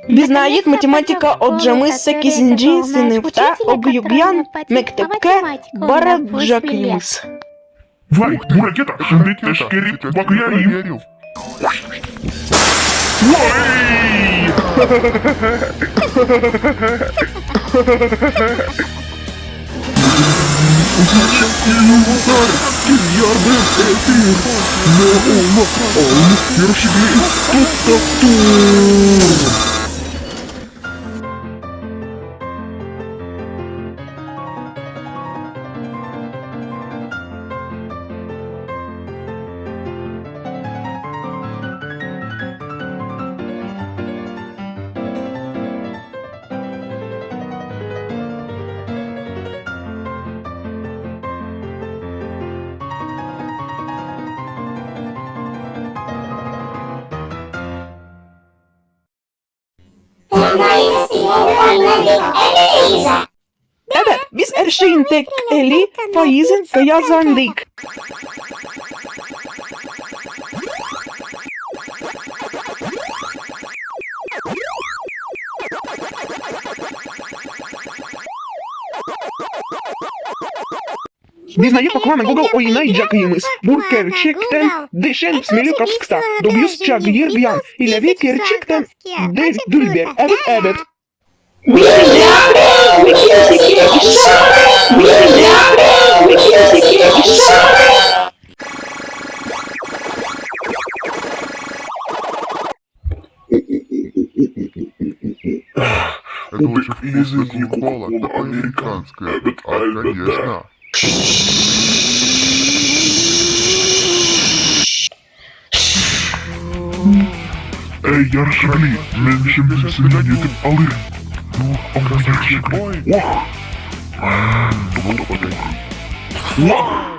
Знает математика Оджамис Кизинджи, сынывта, Огюгян, Мектепке, Бараджакюс. Vay bu raket şimdi teşkeri bakayım. Vay! Uzaktan yıllar yardım edir. Ne ola al yarışını tuttaktır. Evet, biz her şeyin tek eli faizin kazandık. Biz на поклана Google oynayacağımız bu gerçekten deşen Smelikovsk'ta Dobryusça Giergyan ile ve gerçekten David Dülber. Evet. Это очень язык Никола, это американское. А, конечно. Ey yarışıklı, ben şimdi seni gidip alırım. Oh, o gerçek. Oh.